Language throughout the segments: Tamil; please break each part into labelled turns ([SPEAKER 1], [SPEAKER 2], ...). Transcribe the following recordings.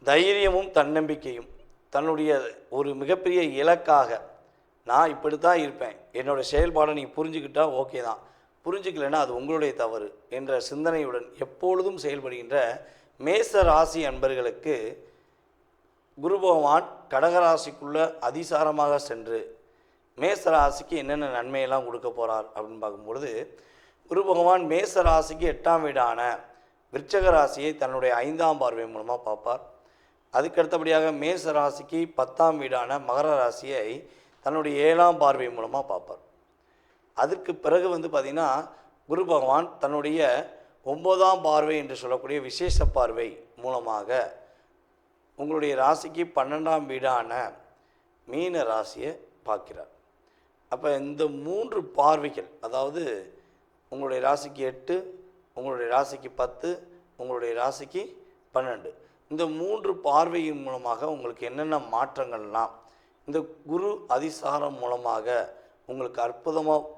[SPEAKER 1] தைரியமும் தன்னம்பிக்கையும் தன்னுடைய ஒரு மிகப்பெரிய இலக்காக நான் இப்படி தான் இருப்பேன், என்னோடய செயல்பாடை நீங்கள் புரிஞ்சுக்கிட்டால் ஓகே தான், புரிஞ்சுக்கலைன்னா அது உங்களுடைய தவறு என்ற சிந்தனையுடன் எப்பொழுதும் செயல்படுகின்ற மேச ராசி அன்பர்களுக்கு குரு பகவான் கடகராசிக்குள்ளே அதிசாரமாக சென்று மேச ராசிக்கு என்னென்ன நன்மையெல்லாம் கொடுக்க போகிறார் அப்படின்னு பார்க்கும்பொழுது, குரு பகவான் மேச ராசிக்கு 8ஆம் வீடான விருச்சக ராசியை தன்னுடைய 5ஆம் பார்வை மூலமாக பார்ப்பார். அதுக்கடுத்தபடியாக மேச ராசிக்கு 10ஆம் வீடான மகர ராசியை தன்னுடைய 7ஆம் பார்வை மூலமாக பார்ப்பார். அதற்கு பிறகு பார்த்திங்கன்னா குரு பகவான் தன்னுடைய 9ஆம் பார்வை என்று சொல்லக்கூடிய விசேஷ பார்வை மூலமாக உங்களுடைய ராசிக்கு 12ஆம் வீடான மீன ராசியை பார்க்கிறார். அப்போ இந்த 3 பார்வைகள், அதாவது உங்களுடைய ராசிக்கு 8, உங்களுடைய ராசிக்கு 10, உங்களுடைய ராசிக்கு 12, இந்த 3 பார்வையின் மூலமாக உங்களுக்கு என்னென்ன மாற்றங்கள்லாம் இந்த குரு அதிசாரம் மூலமாக உங்களுக்கு அற்புதமாக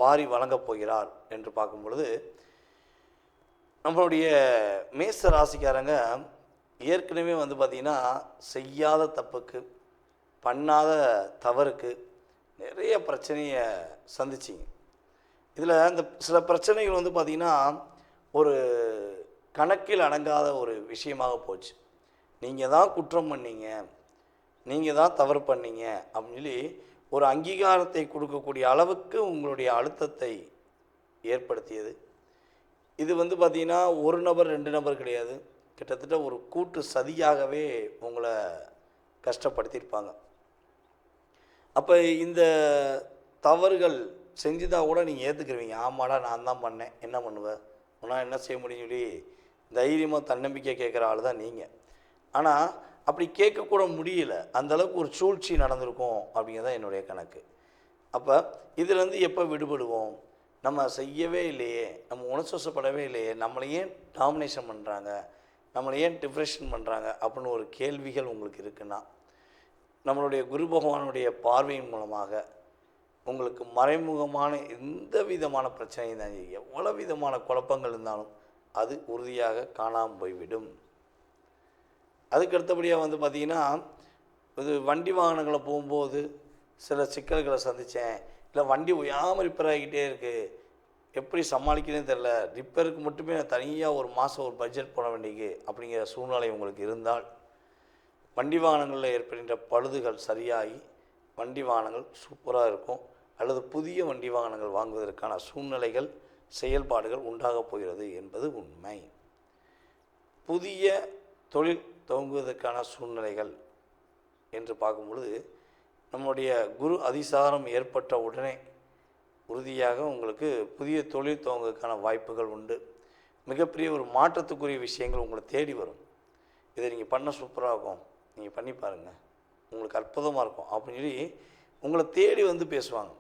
[SPEAKER 1] வாரி வழங்கப் போகிறார் என்று பார்க்கும் பொழுது, நம்மளுடைய மேச ராசிக்காரங்க ஏற்கனவே பார்த்திங்கன்னா செய்யாத தப்புக்கு, பண்ணாத தவறுக்கு நிறைய பிரச்சனையை சந்திச்சிங்க. இதில் இந்த சில பிரச்சனைகள் பார்த்திங்கன்னா ஒரு கணக்கில் அடங்காத ஒரு விஷயமாக போச்சு. நீங்கள் தான் குற்றம் பண்ணீங்க, நீங்கள் தான் தவறு பண்ணீங்க அப்படின்னு சொல்லி ஒரு அங்கீகாரத்தை கொடுக்கக்கூடிய அளவுக்கு உங்களுடைய அழுத்தத்தை ஏற்படுத்தியது. இது பார்த்திங்கன்னா ஒரு நபர் 2 நபர் கிடையாது, கிட்டத்தட்ட ஒரு கூட்டு சதியாகவே உங்களை கஷ்டப்படுத்தியிருப்பாங்க. அப்போ இந்த தவறுகள் செஞ்சுதான் கூட நீங்கள் ஏற்றுக்குருவீங்க. ஆமாடா நான் தான் பண்ணேன், என்ன பண்ணுவேன், உன்னால் என்ன செய்ய முடியும் சொல்லி தைரியமாக தன்னம்பிக்கை கேட்குற ஆள் தான் நீங்கள். ஆனால் அப்படி கேட்கக்கூட முடியல, அந்தளவுக்கு ஒரு சூழ்ச்சி நடந்திருக்கும் அப்படிங்கிறதான் என்னுடைய கணக்கு. அப்போ இதுலேருந்து எப்போ விடுபடுவோம்? நம்ம செய்யவே இல்லையே, நம்ம உணர்ச்சிவசப்படவே இல்லையே, நம்மளை ஏன் டாமினேஷன் பண்ணுறாங்க, நம்மளை ஏன் டிப்ரெஷன் பண்ணுறாங்க அப்படின்னு ஒரு கேள்விகள் உங்களுக்கு இருக்குன்னா, நம்மளுடைய குரு பகவானுடைய பார்வையின் மூலமாக உங்களுக்கு மறைமுகமான எந்த விதமான பிரச்சனையும் தான், எவ்வளோ விதமான குழப்பங்கள் இருந்தாலும் அது உறுதியாக காணாமல் போய்விடும். அதுக்கு அடுத்தபடியாக பார்த்திங்கன்னா, இது வண்டி வாகனங்களை போகும்போது சில சிக்கல்களை சந்தித்தேன், இல்லை வண்டி ஒயாமல் ரிப்பேர் ஆகிக்கிட்டே இருக்குது, எப்படி சமாளிக்கிறதுன்னு தெரில, ரிப்பேருக்கு மட்டுமே தனியாக ஒரு மாதம் ஒரு பட்ஜெட் போட வேண்டியது அப்படிங்கிற சூழ்நிலை உங்களுக்கு இருந்தால், வண்டி வாகனங்களில் ஏற்படுகின்ற பழுதுகள் சரியாகி வண்டி வாகனங்கள் சூப்பராக இருக்கும், அல்லது புதிய வண்டி வாகனங்கள் வாங்குவதற்கான சூழ்நிலைகள் செயல்பாடுகள் உண்டாகப் போகிறது என்பது உண்மை. புதிய தொழில் துவங்குவதற்கான சூழ்நிலைகள் என்று பார்க்கும்பொழுது, நம்முடைய குரு அதிசாரம் ஏற்பட்ட உடனே உறுதியாக உங்களுக்கு புதிய தொழில் துவங்குவதற்கான வாய்ப்புகள் உண்டு. மிகப்பெரிய ஒரு மாற்றத்துக்குரிய விஷயங்கள் உங்களை தேடி வரும். இதை நீங்கள் பண்ண சூப்பராக இருக்கும், நீங்கள் பண்ணி பாருங்கள், உங்களுக்கு அற்புதமாக இருக்கும் அப்படின்னு சொல்லி உங்களை தேடி பேசுவாங்க.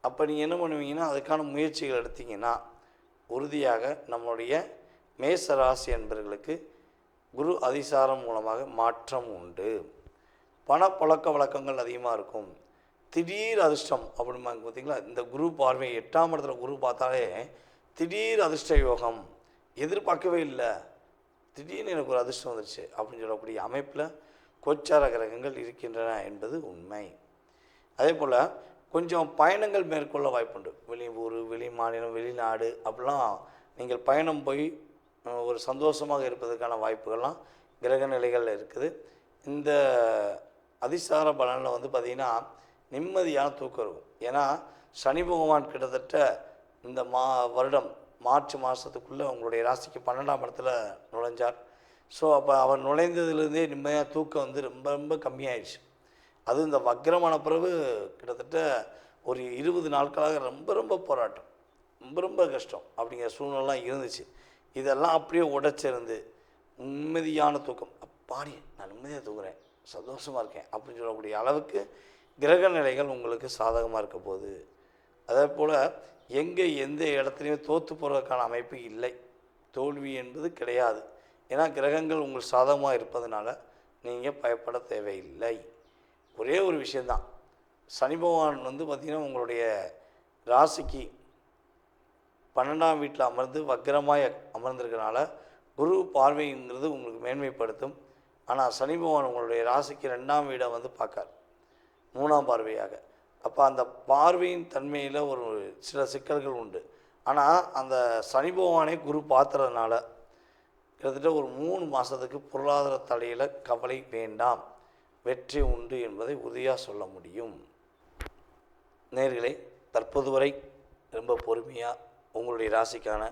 [SPEAKER 1] அப்போ நீங்கள் என்ன பண்ணுவீங்கன்னா, அதுக்கான முயற்சிகள் எடுத்தீங்கன்னா உறுதியாக நம்மளுடைய மேச ராசி என்பவர்களுக்கு குரு அதிசாரம் மூலமாக மாற்றம் உண்டு. பணப்பழக்க வழக்கங்கள் அதிகமாக இருக்கும். திடீர் அதிர்ஷ்டம் அப்படிம்பாங்க பார்த்திங்களா, இந்த குரு பார்வை 8ஆம் இடத்துல குரு பார்த்தாலே திடீர் அதிர்ஷ்ட யோகம், எதிர்பார்க்கவே இல்லை, திடீர்னு எனக்கு ஒரு அதிர்ஷ்டம் வந்துடுச்சு அப்படின்னு சொல்லக்கூடிய அமைப்பில் கோச்சார கிரகங்கள் இருக்கின்றன என்பது உண்மை. அதே போல் கொஞ்சம் பயணங்கள் மேற்கொள்ள வாய்ப்புண்டு. வெளியூர், வெளி மாநிலம், வெளிநாடு அப்படிலாம் நீங்கள் பயணம் போய் ஒரு சந்தோஷமாக இருப்பதற்கான வாய்ப்புகள்லாம் கிரக நிலைகளில் இருக்குது. இந்த அதிசார பலனில் பார்த்திங்கன்னா நிம்மதியான தூக்கம் இருக்கும். ஏன்னா சனி பகவான் கிட்டத்தட்ட இந்த வருடம் மார்ச் மாதத்துக்குள்ளே உங்களுடைய ராசிக்கு 12ஆம் இடத்துல நுழைஞ்சார். ஸோ அப்போ அவர் நுழைந்ததுலேருந்தே நிம்மதியாக தூக்கம் ரொம்ப ரொம்ப கம்மியாயிடுச்சு. அதுவும் இந்த வக்ரமான பிறகு கிட்டத்தட்ட ஒரு 20 நாட்களாக ரொம்ப ரொம்ப போராட்டம், ரொம்ப ரொம்ப கஷ்டம் அப்படிங்கிற சூழ்நிலாம் இருந்துச்சு. இதெல்லாம் அப்படியே உடைச்சிருந்து நிம்மதியான தூக்கம், அப்பாடி நான் நிம்மதியாக தூங்குறேன், சந்தோஷமாக இருக்கேன் அப்படின்னு சொல்லக்கூடிய அளவுக்கு கிரக நிலைகள் உங்களுக்கு சாதகமாக இருக்க போகுது. அதே போல் எங்கே எந்த இடத்துலையும் தோற்று போகிறதுக்கான அமைப்பு இல்லை, தோல்வி என்பது கிடையாது. ஏன்னா கிரகங்கள் உங்களுக்கு சாதகமாக இருப்பதனால நீங்கள் பயப்பட தேவையில்லை. ஒரே ஒரு விஷயந்தான், சனி பகவான் பார்த்திங்கன்னா உங்களுடைய ராசிக்கு 12ஆம் வீட்டில் அமர்ந்து வக்ரமாய் அமர்ந்திருக்கிறனால குரு பார்வைங்கிறது உங்களுக்கு மேன்மைப்படுத்தும். ஆனால் சனி பகவான் உங்களுடைய ராசிக்கு 2ஆம் வீடை வந்து பார்க்கார், 3ஆம் பார்வையாக. அப்போ அந்த பார்வையின் தன்மையில் ஒரு சில சிக்கல்கள் உண்டு. ஆனால் அந்த சனி பகவானை குரு பார்த்துறதுனால கிட்டத்தட்ட ஒரு 3 மாதத்துக்கு பொருளாதார தடையில் கவலை வேண்டாம், வெற்றி உண்டு என்பதை உறுதியாக சொல்ல முடியும். நேயர்களே, தற்போது வரை ரொம்ப பொறுமையாக உங்களுடைய ராசிக்கான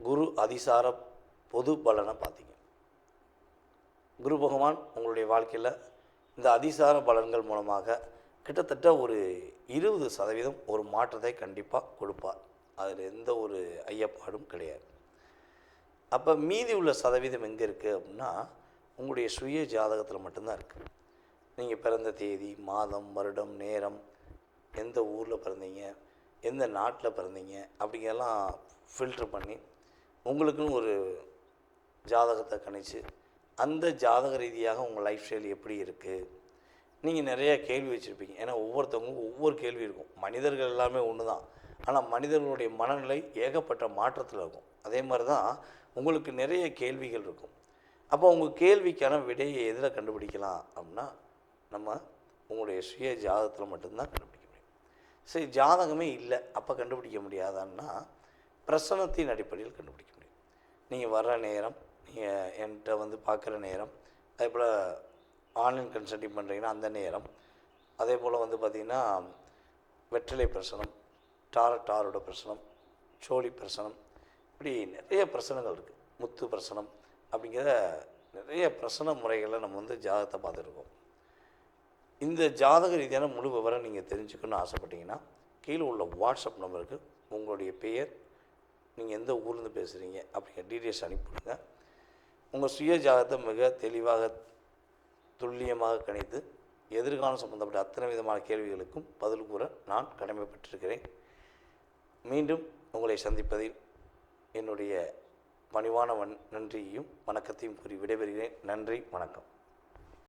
[SPEAKER 1] குரு அதிசார பொது பலனை பார்த்தீங்க. குரு பகவான் உங்களுடைய வாழ்க்கையில் இந்த அதிசார பலன்கள் மூலமாக கிட்டத்தட்ட ஒரு 20% ஒரு மாற்றத்தை கண்டிப்பாக கொடுப்பார். அதில் எந்த ஒரு ஐயப்பாடும் கிடையாது. அப்போ மீதி உள்ள சதவீதம் எங்கே இருக்குது அப்படின்னா, உங்களுடைய சுய ஜாதகத்தில் மட்டும்தான் இருக்குது. நீங்கள் பிறந்த தேதி, மாதம், வருடம், நேரம், எந்த ஊரில் பிறந்தீங்க, எந்த நாட்டில் பிறந்தீங்க அப்படிங்கெல்லாம் ஃபில்ட்ரு பண்ணி உங்களுக்குன்னு ஒரு ஜாதகத்தை கணிச்சு அந்த ஜாதக ரீதியாக உங்கள் லைஃப் ஸ்டைல் எப்படி இருக்குது. நீங்கள் நிறைய கேள்வி வச்சுருப்பீங்க. ஏன்னா ஒவ்வொருத்தவங்களுக்கும் ஒவ்வொரு கேள்வி இருக்கும். மனிதர்கள் எல்லாமே ஒன்று தான். ஆனால் மனிதர்களுடைய மனநிலை ஏகப்பட்ட மாற்றத்தில் இருக்கும். அதே மாதிரி தான் உங்களுக்கு நிறைய கேள்விகள் இருக்கும். அப்போ உங்கள் கேள்விக்கான விடையை எதில் கண்டுபிடிக்கலாம் அப்படின்னா, நம்ம உங்களுடைய சுய ஜாதகத்தில் மட்டும்தான் கண்டுபிடிக்க முடியும். சரி, ஜாதகமே இல்லை அப்போ கண்டுபிடிக்க முடியாதான்னா, பிரசனத்தின் அடிப்படையில் கண்டுபிடிக்க முடியும். நீங்கள் வர்ற நேரம், நீங்கள் என்கிட்ட வந்து பார்க்குற நேரம், அதே போல் ஆன்லைன் கன்சல்டிங் பண்ணுறீங்கன்னா அந்த நேரம், அதே போல் வந்து பார்த்திங்கன்னா வெற்றிலை பிரசனம், டாரோட பிரசனம், சோழி பிரசனம், இப்படி நிறைய பிரசனங்கள் இருக்குது. முத்து பிரசனம் அப்படிங்கிற நிறைய பிரசன முறைகளை நம்ம வந்து ஜாதகத்தை பார்த்துருக்கோம். இந்த ஜாதக ரீதியான முழு விவரம் நீங்கள் தெரிஞ்சுக்கணும்னு ஆசைப்பட்டீங்கன்னா, கீழே உள்ள வாட்ஸ்அப் நம்பருக்கு உங்களுடைய பெயர், நீங்கள் எந்த ஊர்லேருந்து பேசுகிறீங்க அப்படிங்கிற டீட்டெயில்ஸ் அனுப்பிவிடுங்க. உங்கள் சுய ஜாதகத்தை மிக தெளிவாக துல்லியமாக கணித்து எதிர்காலம் சம்பந்தப்பட்ட அத்தனை விதமான கேள்விகளுக்கும் பதில் கூற நான் கடமைப்பட்டிருக்கிறேன். மீண்டும் உங்களை சந்திப்பதில் என்னுடைய பணிவான நன்றியையும் வணக்கத்தையும் கூறி விடைபெறுகிறேன். நன்றி, வணக்கம்.